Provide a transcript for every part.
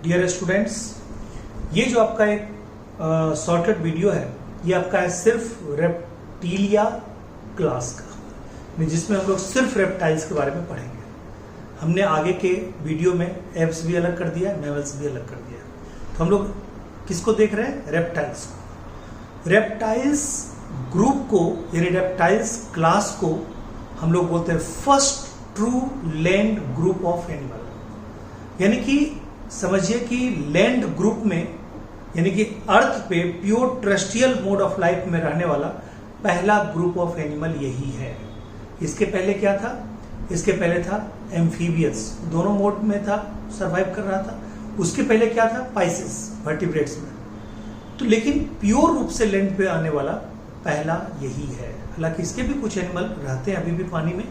Dear students, ये जो आपका एक शॉर्टकट वीडियो है, ये आपका है सिर्फ रेप्टिलिया क्लास का, जिसमें हम लोग सिर्फ रेप्टाइल्स के बारे में पढ़ेंगे। हमने आगे के वीडियो में एप्स भी अलग कर दिया, मैमल्स भी अलग कर दिया। तो हम लोग किसको देख रहे हैं? रेप्टाइल्स को। रेप्टाइल्स ग्रुप को यानी रेप्टाइल्स क्लास को हम लोग बोलते हैं first true land group of animal. यानी कि समझिए कि लैंड ग्रुप में यानी कि अर्थ पे pure terrestrial mode of life में रहने वाला पहला ग्रुप ऑफ एनिमल यही है। इसके पहले क्या था? इसके पहले था एम्फीबियस, दोनों मोड में था, सरवाइव कर रहा था। उसके पहले क्या था? पाइसेस, वर्टिब्रेट्स में। तो लेकिन प्योर रूप से लैंड पे आने वाला पहला यही है। हालांकि इसके भी कुछ एनिमल रहते हैं अभी भी पानी में,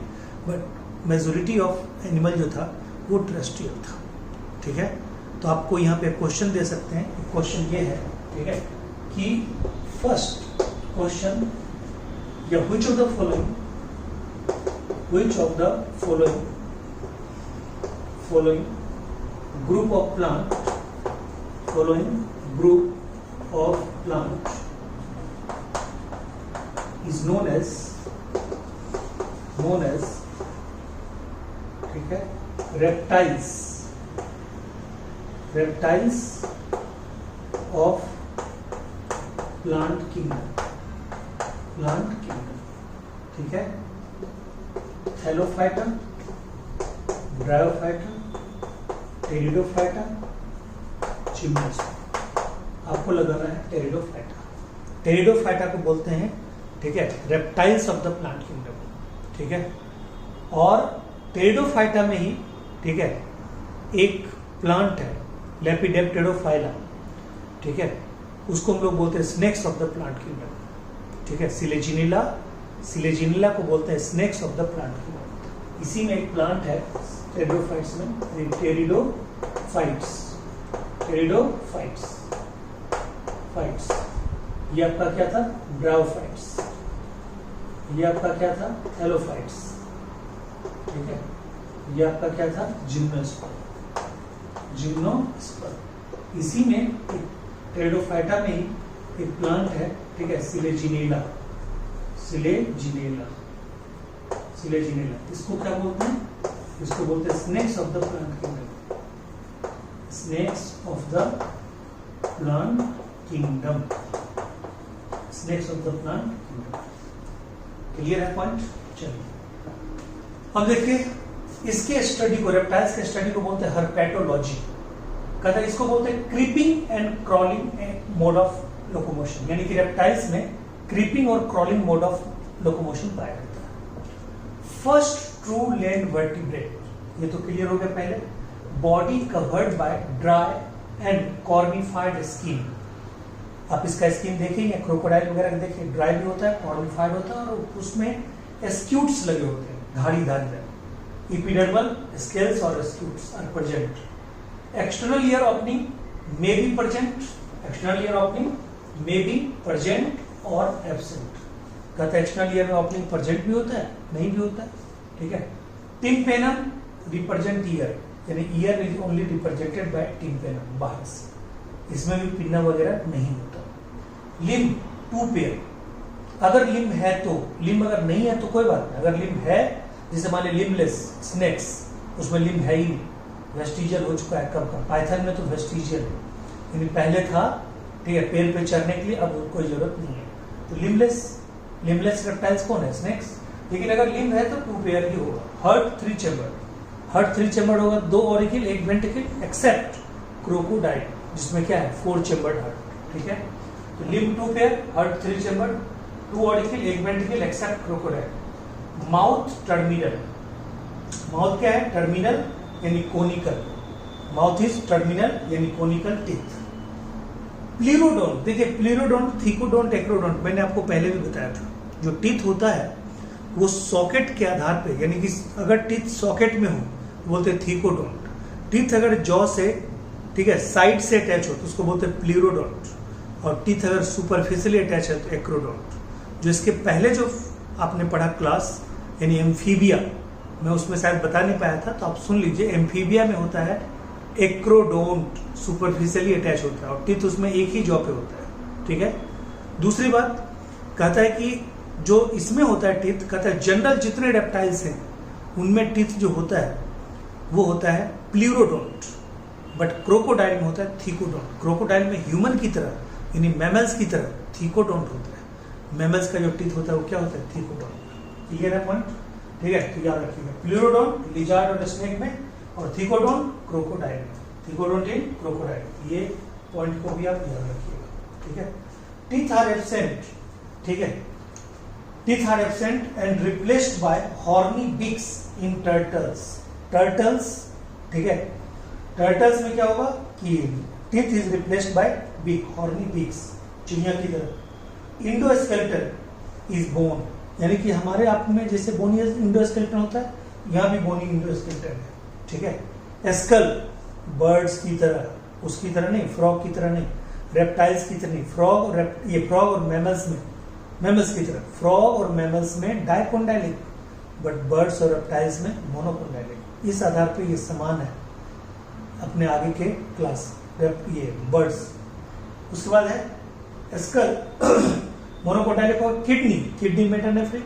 बट मेजोरिटी ऑफ एनिमल जो था वो टेरेस्ट्रियल था। ठीक है, तो आपको यहाँ पे क्वेश्चन दे सकते हैं। क्वेश्चन ये है, ठीक है, कि फर्स्ट क्वेश्चन या which of the following group of plant is known as ठीक है reptiles of plant kingdom। ठीक है, थैलोफाइटा, ब्रायोफाइटा, टेरिडोफाइटा, जिम्नोस्पर्म। आपको लगाना है टेरिडोफाइटा। टेरिडोफाइटा को बोलते हैं, ठीक है, reptiles of the plant kingdom. ठीक है, और टेरिडोफाइटा में ही, ठीक है, एक प्लांट है लेपिडेप्टेरोफाइला। ठीक है, उसको हम लोग बोलते हैं snacks of the plant kingdom. ठीक है, सिलेजिनिला को बोलते हैं snacks of the plant kingdom. इसी में एक प्लांट है टेरिडोफाइट्स में, टेरिडोफाइट्स। ये आपका क्या था? ब्रायोफाइट्स। ये आपका क्या था? थैलोफाइट्स। ठीक है, ये आपका क्या था? जिम्नोस्पर्म। इसी में टेरिडोफाइटा में ही एक प्लांट है, ठीक है, सिलेजिनिला। इसको क्या बोलते हैं? इसको बोलते हैं snacks of the plant kingdom. Clear है पॉइंट? चलिए अब देखिए, इसके स्टडी को, रेप्टाइल्स के स्टडी को बोलते हैं हर्पेटोलॉजी। कहता है इसको बोलते हैं creeping and crawling mode of locomotion. यानी कि रेप्टाइल्स में क्रीपिंग और क्रॉलिंग मोड ऑफ लोकोमोशन पाया जाता है। फर्स्ट ट्रू लैंड वर्टिब्रेट, ये तो क्लियर हो गया पहले। Body covered by dry and cornified skin. आप इसका स्किन देखेंगे, क्रोकोडाइल वगैरह देखिए, ड्राई भी होता है, कॉर्निफाइड होता है, और उसमें स्क्यूट्स लगे होते हैं, धारीदार। एपिडर्मल स्केल्स और scutes are present. External ear opening may be present और एब्सेंट। कहता है एक्सटर्नल ईयर में ओपनिंग प्रेजेंट भी होता है, नहीं भी होता है। ठीक है, टिम्पेनम रिप्रेजेंट ईयर, यानी ear is only represented by tympanum, बाहर से। इसमें भी पिन्ना वगैरह नहीं होता। लिम्ब टू पेयर, अगर लिम्ब है तो, लिम्ब अगर नहीं है तो कोई बात नहीं। अगर लिम्ब है, जैसे मान लीजिए लिम्बलेस स्नेक्स, उसमें लिम्ब है ही नहीं, वेस्टिजियल हो चुका है कब का। पाइथन में तो वेस्टिजियल है, यानी पहले था, ठीक है, पेड़ पे चढ़ने के लिए, अब कोई जरूरत नहीं है। तो लिम्बलेस रेप्टाइल्स कौन है? स्नेक्स। लेकिन अगर लिम्ब है तो टू पेयर ही होगा। हार्ट थ्री चैम्बर्ड होगा, 2 ऑरिकल 1 वेंट्रिकल, एक्सेप्ट क्रोकोडाइल जिसमें क्या है? 4 चैम्बर्ड हार्ट। ठीक है, तो limb 2 pair, heart 3 chambered, 2 auricle 1 ventricle, except crocodile. Mouth terminal, mouth क्या है? टर्मिनल यानी कोनिकल। माउथ इज टर्मिनल यानी कोनिकल टीथ। प्लीरोडोंट, देखिए प्लीरोडोंट, थीकोडोंट, एक्रोडोंट, मैंने आपको पहले भी बताया था। जो टीथ होता है वो सॉकेट के आधार पे, यानी कि अगर टीथ सॉकेट में हो तो बोलते हैं थीकोडोंट। टीथ अगर जॉ से, ठीक है, साइड से अटैच हो तो उसको बोलते हैं प्लीरोडोंट। और टीथ अगर सुपरफिशियली अटैच है तो एक्रोडोंट। जो इसके पहले जो आपने पढ़ा क्लास यानी एम्फीबिया, मैं उसमें शायद बता नहीं पाया था, तो आप सुन लीजिए। एम्फीबिया में होता है एक्रोडोंट, सुपरफिशियली अटैच होता है और टीथ उसमें एक ही जॉ पे होता है, ठीक है। दूसरी बात कहता है कि जो इसमें होता है टीथ, कहता है जनरल जितने रेप्टाइल्स हैं उनमें टीथ जो होता है वो होता है प्लूरोडोंट, बट क्रोकोडाइल में होता है थीकोडोंट। क्रोकोडाइल में ह्यूमन की तरह यानी मैमल्स की तरह थीकोडोंट होता है। मैमल्स का जो टीथ होता है वो क्या होता है, थीकोडोंट। क्लियर है पॉइंट, ठीक है। तो याद रखिएगा प्लूरोडोंट लिजार्ड और स्नेक में और थीकोडोंट क्रोकोडाइल में, थीकोडोंट इन क्रोकोडाइल, ये पॉइंट को भी आप याद रखिएगा, ठीक है। टीथ आर एब्सेंट, ठीक है, teeth are absent and replaced by horny beaks in turtles. Turtles, ठीक है, टर्टल्स में क्या होगा कि teeth is replaced by big, horny beaks, चिड़िया की तरह। इंडोस्केलेटन इज बोन, यानी कि हमारे आप में जैसे बोनी इंडोस्केलेटन होता है, यहाँ भी बोनी इंडोस्केलेटन है, ठीक है। स्कल बर्ड्स की तरह, उसकी तरह नहीं, फ्रॉग की तरह नहीं, रेप्टाइल्स की तरह नहीं, फ्रॉग ये फ्रॉग और मैमल्स में, मैमल्स की तरह, फ्रॉग और मैमल्स में डाइकोंडाइलिक, बट बर्ड्स और रेप्टाइल्स में मोनोकोंडाइलिक। इस आधार पे ये समान है अपने आगे के क्लास, ये बर्ड्स। उसके बाद है स्कल मोनोकोंडाइलिक और किडनी, किडनी मेटानेफ्रिक।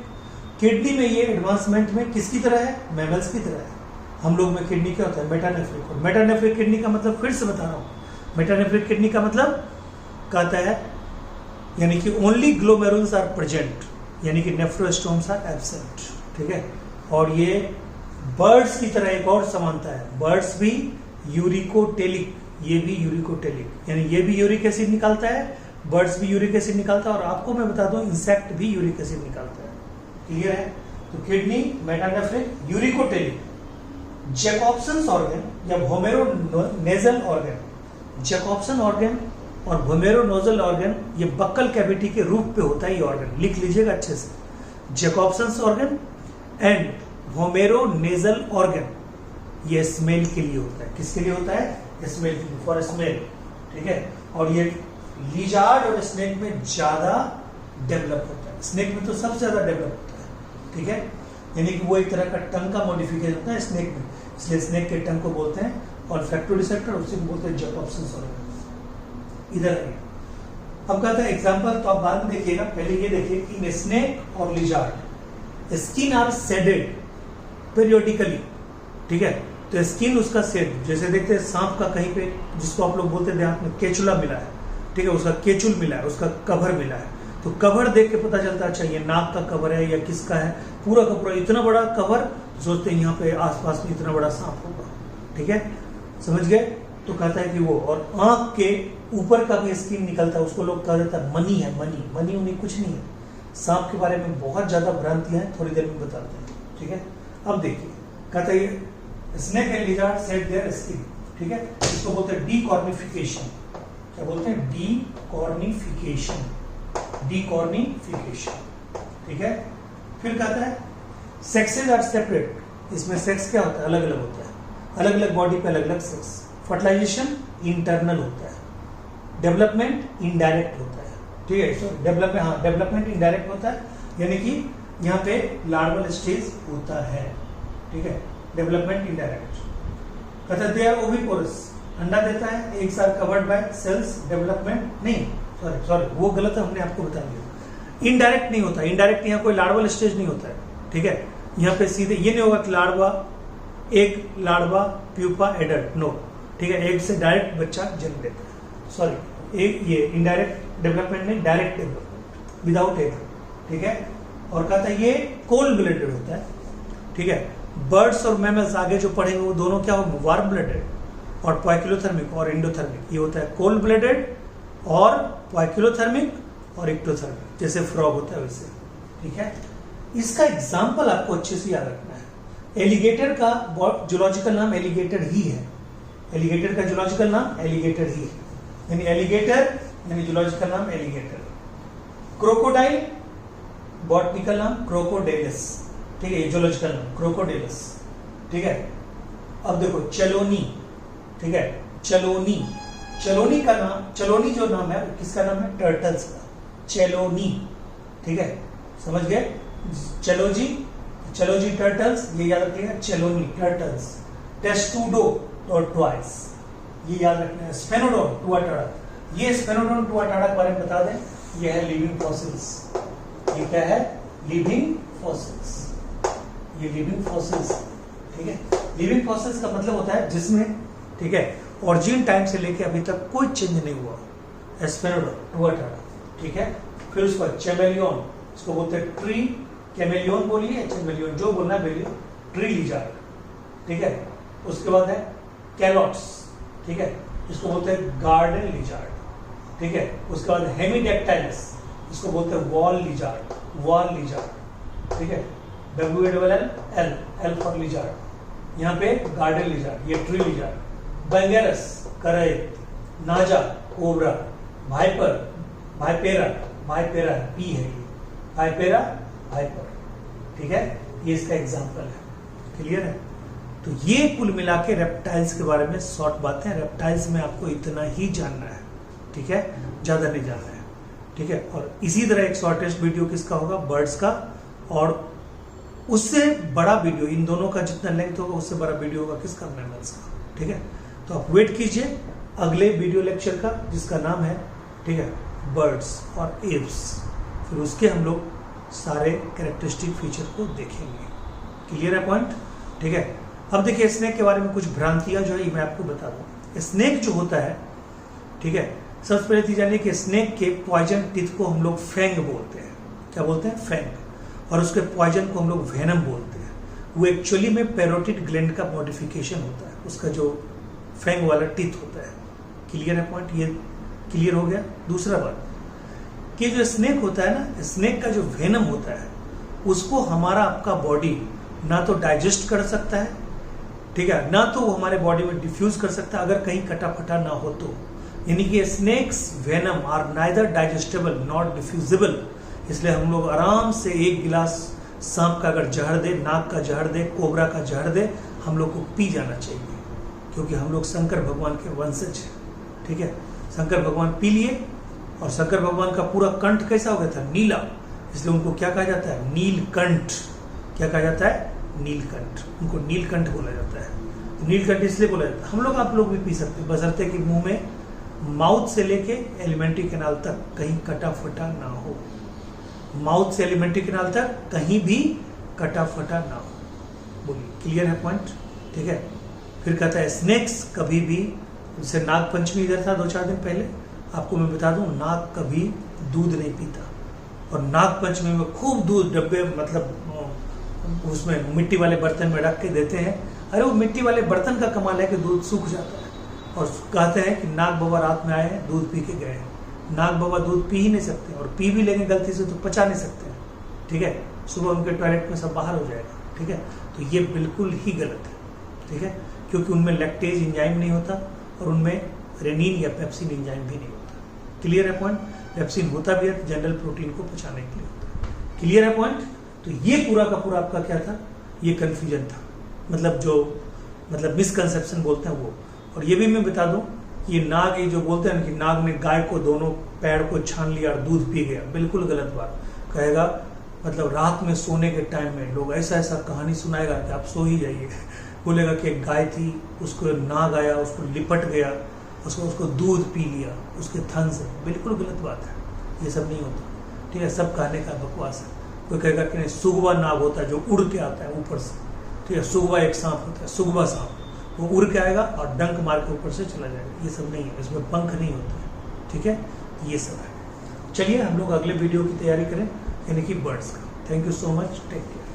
किडनी में ये एडवांसमेंट में किसकी तरह है, मैमल्स की तरह है। हम लोग में किडनी क्या होता है, मेटानेफ्रिक। और मेटानेफ्रिक किडनी का मतलब फिर से बता रहा हूँ, मेटानेफ्रिक किडनी का मतलब कहता है यानी कि ओनली ग्लोमेरुल्स आर प्रेजेंट, यानी कि नेफ्रोस्टोम्स आर एब्सेंट, ठीक है। और ये बर्ड्स की तरह एक और समानता है, बर्ड्स भी यूरिकोटेलिक, ये भी यूरिकोटेलिक, यानी ये भी यूरिक एसिड निकालता है, बर्ड्स भी यूरिक एसिड निकालता है, और आपको मैं बता दूं इंसेक्ट भी यूरिक एसिड निकालता है। क्लियर है। तो kidney metanephric, uricotelic. Jacobson organ या वोमेरोनेजल ऑर्गन, जैकोब्सन ऑर्गन और वोमेरोनेजल ऑर्गन ये बक्कल कैविटी के रूप पे होता है। ये ऑर्गन लिख लीजिएगा अच्छे से, जैकोब्सन ऑर्गन एंड वोमेरोनेजल ऑर्गन, ये स्मेल के लिए होता है। किसके लिए होता है, स्मेल के लिए, फॉर स्मेल, ठीक है। और ये लिजार्ड और स्नेक में ज्यादा डेवलप होता है, स्नेक में तो सबसे ज्यादा डेवलप होता है, ठीक है। यानी कि वो एक तरह का टंग का मॉडिफिकेशन होता है स्नेक में, इसलिए स्नेक के टंग को बोलते हैं ऑल्फैक्टो रिसेप्टर, उसी को बोलते हैं जैकोब्सन ऑर्गन। इधर आइए, अब कहता है एग्जांपल, तो आप बाद में देखिएगा, पहले ये देखिए कि इन स्नेक और lizard skin are shedded periodically, ठीक है। तो स्किन उसका शेड, जैसे देखते हैं सांप का कहीं पे, जिसको आप लोग बोलते हैं देहात में केचुला मिला है, ठीक है, उसका केचुल मिला है, उसका कवर मिला है, तो कवर देख के पता चलता है अच्छा ये नाक का कवर है या किसका है, पूरा का पूरा इतना बड़ा कवर, सोचते हैं यहाँ पे आसपास में इतना बड़ा सांप होगा, ठीक है, समझ गए। तो कहता है कि वो, और आंख के ऊपर का भी स्किन निकलता है, उसको लोग कह देता है मनी है, मनी, मनी उनी कुछ नहीं है। सांप के बारे में बहुत ज्यादा भ्रांतियां हैं, थोड़ी देर में बताते हैं, ठीक है। अब देखिए, कहता है snake and lizard shade their skin, ठीक है, इसको बोलते हैं डीकॉर्निफिकेशन। क्या बोलते हैं, डीकॉर्निफिकेशन, डीकॉर्निफिकेशन, ठीक है। फिर कहता है सेक्सेस आर सेपरेट, इसमें सेक्स क्या होता है, अलग अलग होता है, अलग अलग बॉडी पे अलग अलग सेक्स। फर्टिलाइजेशन इंटरनल होता है, डेवलपमेंट इनडायरेक्ट होता है, ठीक है। सो डेवलपमेंट, हाँ डेवलपमेंट इनडायरेक्ट होता है, यानी कि यहाँ पे लार्वल स्टेज होता है, ठीक है, डेवलपमेंट इनडायरेक्ट। कहता है दे आर ओविपोरस, अंडा देता है, एक साथ कवर्ड बाय सेल्स, डेवलपमेंट नहीं, सॉरी वो गलत है, हमने आपको बता दिया। इनडायरेक्ट नहीं होता, इनडायरेक्ट यहाँ कोई लार्वल स्टेज नहीं होता है, ठीक है। यहाँ पे सीधे ये नहीं होगा कि लार्वा, एक लार्वा, प्यूपा, एडल्ट, नो, ठीक है, एक से डायरेक्ट बच्चा जन्म लेता है, सॉरी एक ये इनडायरेक्ट डेवलपमेंट नहीं, डायरेक्ट डेवलपमेंट विदाउट एग, ठीक है। और कहता है ये कोल्ड ब्लडेड होता है, ठीक है। बर्ड्स और मैमल्स आगे जो पढ़ेंगे वो दोनों क्या होंगे, वार्म ब्लडेड और पॉइक्लोथर्मिक और इंडोथर्मिक। ये होता है कोल्ड ब्लडेड और पॉइक्लोथर्मिक और एक्टोथर्मिक, जैसे फ्रॉग होता है वैसे, ठीक है। इसका एग्जाम्पल आपको अच्छे से याद रखना है। एलिगेटर का जूलॉजिकल नाम एलिगेटर ही है, एलिगेटर का जूलॉजिकल नाम एलिगेटर ही है, यानी एलिगेटर यानी जूलॉजिकल नाम एलिगेटर। क्रोकोडाइल बॉटनिकल नाम क्रोकोडेलस, ठीक है, जूलॉजिकल नाम क्रोकोडेलस, ठीक है। अब देखो चलोनी, ठीक है, चलोनी, चलोनी का नाम, चलोनी जो नाम है किसका नाम है, टर्टल्स का, चलोनी, ठीक है, समझ गए। चलोजी टर्टल्स, ये याद रखिएगा, चेलोनी टर्टल्स। टेस्टूडो टॉर्टोइस, ये याद रखना। स्पेनोडोन टुआटाडा, ये स्पेनोडोन टुआटाडा के बारे में बता दें, ये है लिविंग फॉसिल्स। ये क्या है? Living fossils. ये लिविंग फॉसिल्स, ठीक है। लिविंग फॉसिल्स का मतलब होता है जिसमें, ठीक है, ओरिजिन टाइम से लेके अभी तक कोई चेंज नहीं हुआ। स्पेनोडोन टुआटाडा, ठीक है। फिर उसके बाद चैमेलियन, इसको बोलते हैं ट्री कैमेलियन, बोलिए चैमेलियन, जो बोलना है बोलिए, ट्री लिजार्ड, ठीक है। उसके बाद है कैलॉट्स, ठीक है, इसको बोलते हैं गार्डन लिजार्ड, ठीक है। उसके बाद हेमीडेक्टाइलस, इसको बोलते हैं वॉल लिजार्ड, वॉल लिजार्ड, ठीक है। WALL, एल फॉर लिजार्ड, यहाँ पे गार्डन लिजार्ड, ये ट्री लिजार्ड। बैंगेरस करैत, नाजा कोबरा, भाइपर भाइपेरा, भाइपेरा पी है ये, भाइपेरा भाइपर, ठीक है। ये इसका एग्जाम्पल है, क्लियर है। तो ये कुल मिला के रेप्टाइल्स के बारे में शॉर्ट बातें। रेप्टाइल्स में आपको इतना ही जानना है, ठीक है, ज्यादा नहीं जानना है, ठीक है। और इसी तरह एक शॉर्टेस्ट वीडियो किसका होगा? बर्ड्स का, और उससे बड़ा वीडियो, इन दोनों का जितना लेंथ होगा उससे बड़ा वीडियो होगा किसका? मैमल्स का, ठीक है। तो आप वेट कीजिए अगले वीडियो लेक्चर का, जिसका नाम है, ठीक है, बर्ड्स और एव्स। फिर उसके हम लोग सारे कैरेक्टरिस्टिक फीचर को देखेंगे। क्लियर है पॉइंट, ठीक है। अब देखिए स्नेक के बारे में कुछ भ्रांतियां जो है मैं आपको बता दूं। स्नेक जो होता है, ठीक है, सबसे पहले चीज जानिए कि स्नेक के पॉइजन टीथ को हम लोग फैंग बोलते हैं। क्या बोलते हैं? फैंग। और उसके पॉइजन को हम लोग वेनम बोलते हैं। वो एक्चुअली में पैरोटिड ग्लैंड का मॉडिफिकेशन होता है, उसका जो फैंग वाला टीथ होता है। क्लियर है पॉइंट, ये क्लियर हो गया। दूसरा बात कि जो स्नेक होता है ना, स्नेक का जो वेनम होता है उसको हमारा आपका बॉडी ना तो डाइजेस्ट कर सकता है, ठीक है, ना तो वो हमारे बॉडी में डिफ्यूज कर सकता है अगर कहीं कटा फटा ना हो तो। यानी कि snakes venom are neither digestible not diffusible. इसलिए हम लोग आराम से एक गिलास सांप का अगर जहर दे, नाग का जहर दे, कोबरा का जहर दे, हम लोग को पी जाना चाहिए, क्योंकि हम लोग शंकर भगवान के वंशज हैं, ठीक है। शंकर भगवान पी लिए, और शंकर भगवान का पूरा कंठ कैसा हो गया था? नीला। इसलिए उनको क्या कहा जाता है? नीलकंठ। क्या कहा जाता है? नीलकंठ। उनको नीलकंठ बोला जाता है। नीलकंठ इसलिए बोला जाता है। हम लोग, आप लोग भी पी सकते हैं, बशर्ते कि मुंह में, माउथ से लेके एलिमेंट्री कैनाल तक कहीं कटा फटा ना हो। माउथ से एलिमेंट्री कैनाल तक कहीं भी कटा फटा ना हो। बोलिए, क्लियर है पॉइंट, ठीक है। फिर कहता है स्नेक्स कभी भी, जैसे नाग पंचमी इधर था 2-4 दिन पहले, आपको मैं बता दूं, नाग कभी दूध नहीं पीता। और नाग पंचमी में खूब दूध डब्बे, मतलब उसमें मिट्टी वाले बर्तन में रख के देते हैं। अरे वो मिट्टी वाले बर्तन का कमाल है कि दूध सूख जाता है। और कहते हैं कि नाग बाबा रात में आए हैं, दूध पी के गए हैं। नाग बाबा दूध पी ही नहीं सकते, और पी भी लेंगे गलती से तो पचा नहीं सकते, ठीक है। सुबह उनके टॉयलेट में सब बाहर हो जाएगा, ठीक है। तो ये बिल्कुल ही गलत है, ठीक है, क्योंकि उनमें लैक्टेज एंजाइम नहीं होता, और उनमें रेनिन या पेप्सिन एंजाइम भी नहीं होता। क्लियर है पॉइंट। पेप्सिन होता भी है जनरल प्रोटीन को पचाने के लिए होता है। क्लियर है पॉइंट। तो ये पूरा का पूरा आपका क्या था? ये कंफ्यूजन था, मतलब मिसकंसेप्शन बोलते हैं वो। और ये भी मैं बता दूं, ये नाग, ये जो बोलते हैं ना कि नाग ने गाय को दोनों पैर को छान लिया और दूध पी गया, बिल्कुल गलत बात। कहेगा मतलब रात में सोने के टाइम में लोग ऐसा ऐसा कहानी सुनाएगा कि आप सो ही जाइए। बोलेगा कि एक गाय थी, उसको नाग आया, उसको लिपट गया, उसको दूध पी लिया उसके थन से। बिल्कुल गलत बात है, ये सब नहीं होता, ठीक है। सब कहने का बकवास है। कोई कहेगा कि नहीं, सुगवा नाग होता है जो उड़ के आता है ऊपर से, ठीक है। सुगवा एक सांप होता है, सुगवा सांप, वो उड़ के आएगा और डंक मार के ऊपर से चला जाएगा। ये सब नहीं है, इसमें पंख नहीं होते हैं, ठीक है। ये सब है। चलिए हम लोग अगले वीडियो की तैयारी करें, यानी कि बर्ड्स का। Thank you so much, take care.